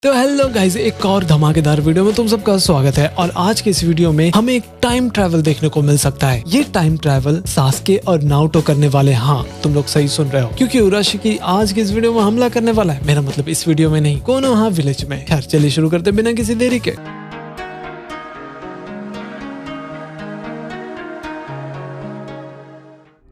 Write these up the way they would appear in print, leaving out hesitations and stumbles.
तो hello guys, एक और धमाकेदार वीडियो में तुम सबका स्वागत है। और आज के इस वीडियो में हमें एक टाइम ट्रैवल देखने को मिल सकता है। ये टाइम ट्रैवल सास्के और नारुतो करने वाले। हाँ, तुम लोग सही सुन रहे हो, क्योंकि उराशिकी आज के इस वीडियो में हमला करने वाला है। मेरा मतलब इस वीडियो में नहीं, कोनोहा विलेज में। खैर चलिए शुरू करते बिना किसी देरी के।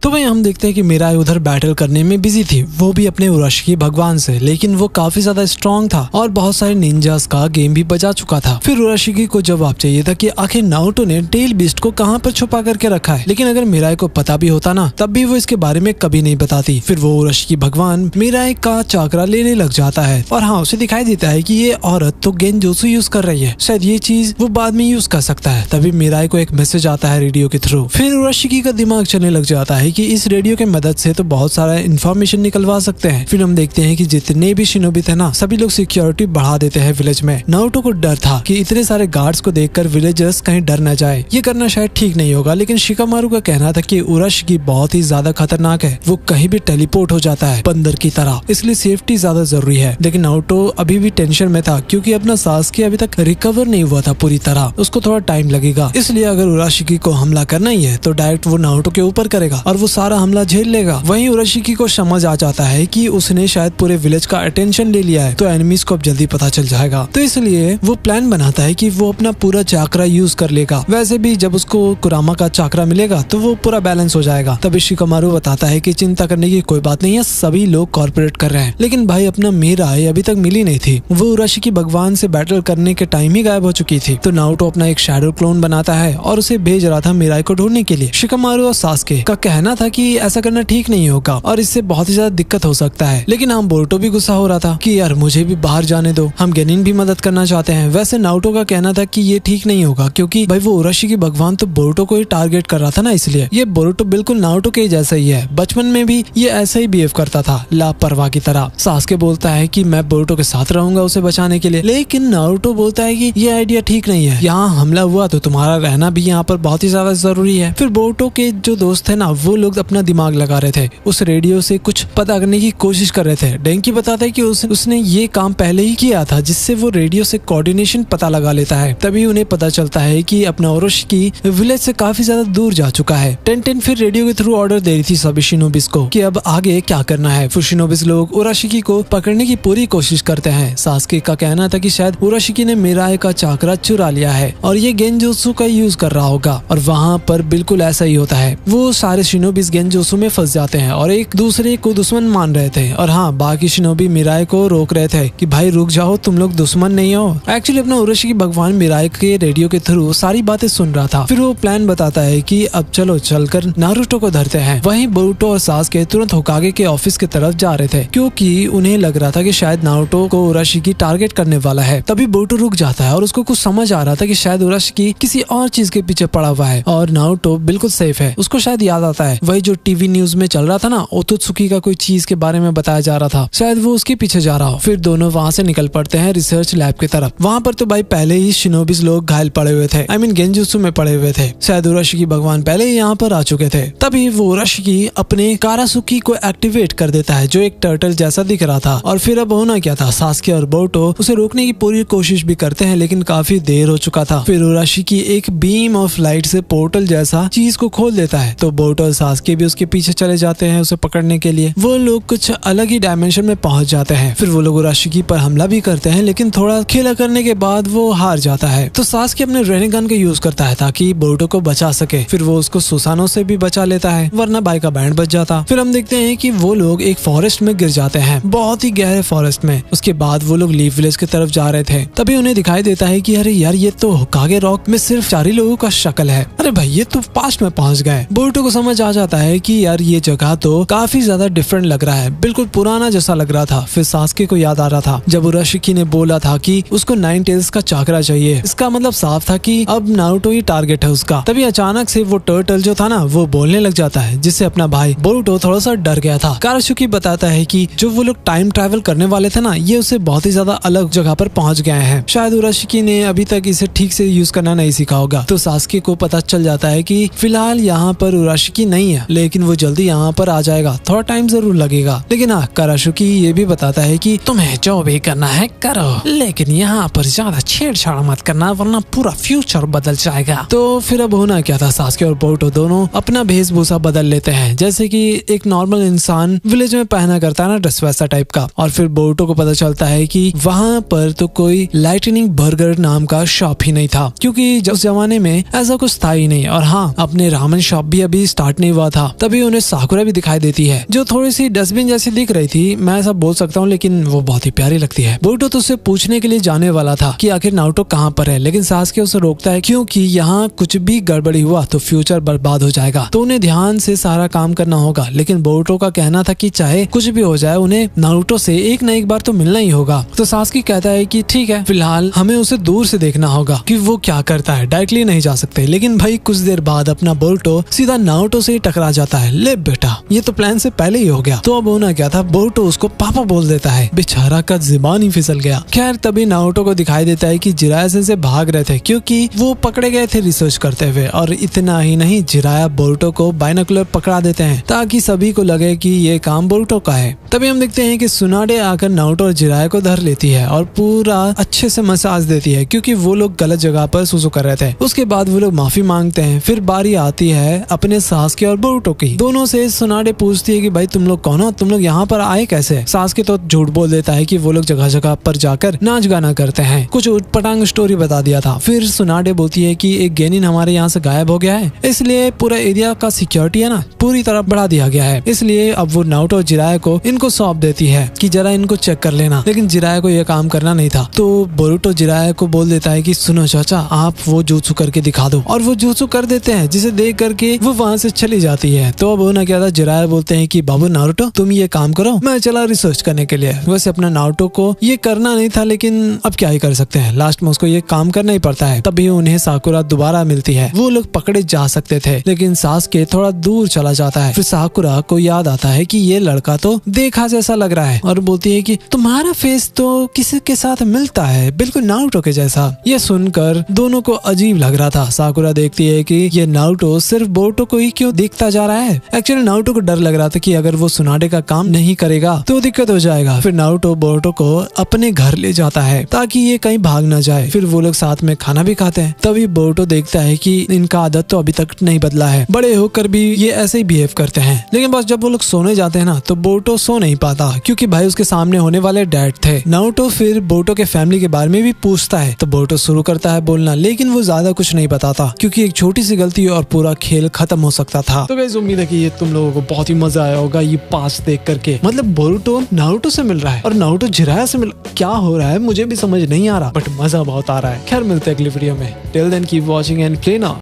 तो वहीं हम देखते हैं कि मिराई उधर बैटल करने में बिजी थी, वो भी अपने उराशिकी भगवान से। लेकिन वो काफी ज्यादा स्ट्रांग था और बहुत सारे निंजास का गेम भी बजा चुका था। फिर उराशिकी को जवाब चाहिए था कि आखिर नारुतो ने टेल बीस्ट को कहाँ पर छुपा करके रखा है। लेकिन अगर मिराई को पता भी होता ना, तब भी वो इसके बारे में कभी नहीं बताती। फिर वो उराशिकी भगवान मिराई का चाकरा लेने लग जाता है। और हाँ, उसे दिखाई देता है कि ये औरत तो गेंजोसु यूज कर रही है, शायद ये चीज वो बाद में यूज कर सकता है। तभी मिराई को एक मैसेज आता है रेडियो के थ्रू। फिर उराशिकी का दिमाग चलने लग जाता है कि इस रेडियो के मदद से तो बहुत सारा इंफॉर्मेशन निकलवा सकते हैं। फिर हम देखते हैं कि जितने भी शिनोबी थे ना, सभी लोग सिक्योरिटी बढ़ा देते हैं विलेज में। नारुतो को डर था कि इतने सारे गार्ड्स को देखकर विलेजर्स कहीं डर न जाए। ये करना शायद ठीक नहीं होगा, लेकिन शिकामारू का कहना था कि उराशिकी बहुत ही ज्यादा खतरनाक है, वो कहीं भी टेलीपोर्ट हो जाता है बंदर की तरह, इसलिए सेफ्टी ज्यादा जरूरी है। लेकिन नारुतो अभी भी टेंशन में था, क्योंकि अपना सास्के अभी तक रिकवर नहीं हुआ था पूरी तरह, उसको थोड़ा टाइम लगेगा। इसलिए अगर उराशिकी को हमला करना ही है तो डायरेक्ट वो नारुतो के ऊपर करेगा और वो सारा हमला झेल लेगा। वहीं उराशिकी को समझ आ जाता है कि उसने शायद पूरे विलेज का अटेंशन ले लिया है, तो एनिमीज को अब जल्दी पता चल जाएगा। तो इसलिए वो प्लान बनाता है कि वो अपना पूरा चाकरा यूज कर लेगा। वैसे भी जब उसको कुरामा का चाकरा मिलेगा तो वो पूरा बैलेंस हो जाएगा। तभी शिकामारू बताता है कि चिंता करने की कोई बात नहीं है, सभी लोग कॉर्पोरेट कर रहे हैं। लेकिन भाई अपना मिराई अभी तक मिली नहीं थी, वो उराशिकी भगवान से बैटल करने के टाइम ही गायब हो चुकी थी। तो नारुतो अपना एक शैडो क्लोन बनाता है और उसे भेज रहा था मिराई को ढूंढने के लिए। शिकामारू और सास्के का कहना था कि ऐसा करना ठीक नहीं होगा और इससे बहुत ही ज्यादा दिक्कत हो सकता है। लेकिन हम बोरुतो भी गुस्सा हो रहा था कि यार मुझे भी बाहर जाने दो, हम गेनिन भी मदद करना चाहते हैं। वैसे नारुतो का कहना था कि ये ठीक नहीं होगा, क्योंकि भाई वो उराशिकी भगवान तो बोरुतो को ही टारगेट कर रहा था ना, इसलिए ये बोरुतो बिल्कुल नारुतो के जैसा ही है। बचपन में भी ये ऐसा ही बिहेव करता था, लापरवाह की तरह। सास्के बोलता है कि मैं बोरुतो के साथ रहूंगा उसे बचाने के लिए, लेकिन नारुतो बोलता है कि ये आइडिया ठीक नहीं है, यहाँ हमला हुआ तो तुम्हारा रहना भी यहाँ पर बहुत ही ज्यादा जरूरी है। फिर बोरुतो के जो दोस्त है ना, वो लोग अपना दिमाग लगा रहे थे, उस रेडियो से कुछ पता करने की कोशिश कर रहे थे। डेंकी बताता है कि उसने ये काम पहले ही किया था, जिससे वो रेडियो से कोऑर्डिनेशन पता लगा लेता है। तभी उन्हें पता चलता है कि अपना उराशिकी विलेज से काफी ज्यादा दूर जा चुका है। टेन फिर रेडियो के थ्रू ऑर्डर दे रही थी सभी शिनोबिस को कि अब आगे क्या करना है। फिर शिनोबिस लोग उराशिकी को पकड़ने की पूरी कोशिश करते हैं। सास्के का कहना था कि शायद उराशिकी ने मिराई का चाकरा चुरा लिया है और ये गेंजोसु का यूज कर रहा होगा। और वहाँ पर बिल्कुल ऐसा ही होता है, वो सारे शिनोबिस गेंजोसु में फंस जाते हैं और एक दूसरे को दुश्मन मान रहे थे। और हाँ, बाकी शिनोबी मिराई को रोक रहे थे कि भाई रुक जाओ, तुम लोग दुश्मन नहीं हो। एक्चुअली अपना उराशिकी भगवान मिराई के रेडियो के थ्रू सारी बातें सुन रहा था। फिर वो प्लान बताता है कि अब चलो चलकर नारुतो को धरते हैं। वहीं बोरुतो और सास्के तुरंत होकागे के ऑफिस की तरफ जा रहे थे, क्योंकि उन्हें लग रहा था कि शायद नारुतो को उराशिकी टारगेट करने वाला है। तभी बोरुतो रुक जाता है और उसको कुछ समझ आ रहा था कि शायद उराशिकी किसी और चीज के पीछे पड़ा हुआ है और नारुतो बिल्कुल सेफ है। उसको शायद याद आता है वही जो टीवी न्यूज में चल रहा था ना, ओतोत्सुकी का कोई चीज के बारे में बताया जा रहा था, शायद वो उसके पीछे जा रहा हो। फिर दोनों वहाँ से निकल पड़ते हैं रिसर्च लैब की तरफ। वहाँ पर तो भाई पहले ही शिनोबिस लोग घायल पड़े हुए थे, आई मीन गेंजुत्सु में पड़े हुए थे। शायद उराशिकी भगवान पहले ही यहाँ पर आ चुके थे। तभी वो उराशिकी अपने कारासुकी को एक्टिवेट कर देता है, जो एक टर्टल जैसा दिख रहा था। और फिर अब होना क्या था, सास्के और बोरुतो उसे रोकने की पूरी कोशिश भी करते हैं, लेकिन काफी देर हो चुका था। फिर उराशिकी एक बीम ऑफ लाइट से पोर्टल जैसा चीज को खोल देता है, तो बोरुतो और सास्के भी उसके पीछे चले जाते हैं उसे पकड़ने के लिए। वो लोग कुछ अलग ही डायमेंशन में पहुंच जाते हैं। फिर वो लोग उराशिकी पर हमला भी करते हैं, लेकिन थोड़ा खेला करने के बाद वो हार जाता है। तो सास्के अपने रेनेगन का यूज करता है ताकि बोरुतो को बचा सके। फिर वो उसको सुसानो से भी बचा लेता है, वरना भाई का बैंड बच जाता। फिर हम देखते हैं कि वो लोग एक फॉरेस्ट में गिर जाते हैं, बहुत ही गहरे फॉरेस्ट में। उसके बाद वो लोग लीफ विलेज की तरफ जा रहे थे। तभी उन्हें दिखाई देता है कि अरे यार, ये तो होकागे रॉक में सिर्फ 4 ही लोगों का शक्ल है। अरे भाई, ये तो पास्ट में पहुंच गए। बोरुतो को समझ आ जाता है कि यार ये जगह तो काफी ज्यादा डिफरेंट लग रहा है, बिल्कुल पुराना जैसा लग रहा था। फिर सास्के को याद आ रहा था जब उराशिकी ने बोला था कि उसको 9 टेल्स का चाकरा चाहिए। इसका मतलब साफ था कि अब नारुतो ही टारगेट है उसका। तभी अचानक से वो टर्टल जो था ना, वो बोलने लग जाता है, जिससे अपना भाई बोरुतो थोड़ा सा डर गया था। कारासुकी बताता है कि जो वो लोग टाइम ट्रैवल करने वाले थे ना, ये उसे बहुत ही ज्यादा अलग जगह पर पहुंच गए हैं। शायद उराशिकी ने अभी तक इसे ठीक से यूज करना नहीं सीखा होगा। तो सास्के को पता चल जाता है कि फिलहाल यहाँ पर उराशिकी नहीं नहीं है, लेकिन वो जल्दी यहाँ पर आ जाएगा, थोड़ा टाइम जरूर लगेगा। लेकिन हाँ, कराशुकी ये भी बताता है कि तुम्हें जो भी करना है करो, लेकिन यहाँ पर ज्यादा छेड़छाड़ मत करना वरना पूरा फ्यूचर बदल जाएगा। तो फिर अब होना क्या था, सास्के और बोरुतो दोनों अपना वेशभूषा बदल लेते हैं, जैसे कि एक नॉर्मल इंसान विलेज में पहना करता है ना ड्रेस, वैसा टाइप का। और फिर बोरुतो को पता चलता है कि वहाँ पर तो कोई लाइटनिंग बर्गर नाम का शॉप ही नहीं था, क्योंकि उस जमाने में ऐसा कुछ था ही नहीं। और हाँ, अपने रामेन शॉप भी अभी स्टार्ट नहीं हुआ था। तभी उन्हें साकुरा भी दिखाई देती है, जो थोड़ी सी डस्टबिन जैसी दिख रही थी, मैं ऐसा बोल सकता हूँ, लेकिन वो बहुत ही प्यारी लगती है। बोरुतो तो उससे पूछने के लिए जाने वाला था कि आखिर नारुतो कहाँ पर है, लेकिन सास्के उसे रोकता है, क्योंकि यहाँ कुछ भी गड़बड़ी हुआ तो फ्यूचर बर्बाद हो जाएगा, तो उन्हें ध्यान से सारा काम करना होगा। लेकिन बोरुतो का कहना था कि चाहे कुछ भी हो जाए, उन्हें नारुतो से एक न एक बार तो मिलना ही होगा। तो सास्के कहता है कि ठीक है, फिलहाल हमें उसे दूर से देखना होगा कि वो क्या करता है, डायरेक्टली नहीं जा सकते। लेकिन भाई कुछ देर बाद अपना बोरुतो सीधा नारुतो से ही टकरा जाता है। ले बेटा, ये तो प्लान से पहले ही हो गया। तो अब होना क्या था, बोरुतो उसको पापा बोल देता है, बेचारा का ज़ुबान ही फिसल गया। खैर तभी नारुतो को दिखाई देता है कि जिराया से भाग रहे थे, क्योंकि वो पकड़े गए थे रिसर्च करते हुए। और इतना ही नहीं, जिराया बोरुतो को बाइनोकुलर पकड़ा देते हैं ताकि सभी को लगे कि ये काम बोरुतो का है। तभी हम देखते हैं कि सुनाडे आकर नारुतो और जिराया को धर लेती है और पूरा अच्छे से मसाज देती है, क्योंकि वो लोग गलत जगह पर सुसु कर रहे थे। उसके बाद वो लोग माफी मांगते हैं। फिर बारी आती है अपने सास्के और बोरुतो की। दोनों से सुनाडे पूछती है कि भाई तुम लोग कौन हो, तुम लोग यहाँ पर आए कैसे। सास्के तो झूठ बोल देता है कि वो लोग जगह जगह पर जाकर नाच गाना करते हैं, कुछ उटपटांग स्टोरी बता दिया था। फिर सुनाडे बोलती है कि एक गेनिन हमारे यहाँ से गायब हो गया है, इसलिए पूरा एरिया का सिक्योरिटी है ना पूरी तरह बढ़ा दिया गया है, इसलिए अब वो नारुतो और जिराया को इनको सौंप देती है कि जरा इनको चेक कर लेना। लेकिन जिराया को यह काम करना नहीं था, तो बोरुतो जिराया को बोल देता है कि सुनो चाचा, आप वो jutsu करके दिखा दो। और वो jutsu कर देते हैं, जिसे देख करके वो वहाँ से चली जाती है। तो अब होना क्या था, जिराया बोलते हैं कि बाबू नारुतो तुम ये काम करो, मैं चला रिसर्च करने के लिए। वैसे अपना नारुतो को ये करना नहीं था, लेकिन अब क्या ही कर सकते हैं, लास्ट में उसको ये काम करना ही पड़ता है। तभी उन्हें साकुरा दोबारा मिलती है। वो लोग पकड़े जा सकते थे, लेकिन सास्के थोड़ा दूर चला जाता है। फिर साकुरा को याद आता है कि ये लड़का तो देखा जैसा लग रहा है, और बोलती है कि तुम्हारा फेस तो किसी के साथ मिलता है, बिल्कुल नारुतो के जैसा। ये सुनकर दोनों को अजीब लग रहा था। साकुरा देखती है कि ये नारुतो सिर्फ बोरुतो को ही क्यों देखता जा रहा है। एक्चुअली नारुतो को डर लग रहा था कि अगर वो सुनाडे का काम नहीं करेगा तो दिक्कत हो जाएगा। फिर नारुतो बोरुतो को अपने घर ले जाता है ताकि ये कहीं भाग ना जाए। फिर वो लोग साथ में खाना भी खाते हैं। तभी बोरुतो देखता है कि इनका आदत तो अभी तक नहीं बदला है, बड़े होकर भी ये ऐसे ही बिहेव करते हैं। लेकिन बस जब वो लोग सोने जाते हैं ना, तो बोरुतो सो नहीं पाता, क्योंकि भाई उसके सामने होने वाले डैड थे। नारुतो फिर बोरुतो के फैमिली के बारे में भी पूछता है, तो बोरुतो शुरू करता है बोलना, लेकिन वो ज्यादा कुछ नहीं बताता, क्योंकि एक छोटी सी गलती और पूरा खेल खत्म हो सकता था। तो गाइस उम्मीद है कि ये तुम लोगों को बहुत ही मजा आया होगा ये पास्ट देख करके। मतलब बोरुतो नारुतो से मिल रहा है और नारुतो जिराया से मिल, क्या हो रहा है मुझे भी समझ नहीं आ रहा, बट मजा बहुत आ रहा है। खैर मिलते हैं अगली वीडियो में। Till then keep watching and play now.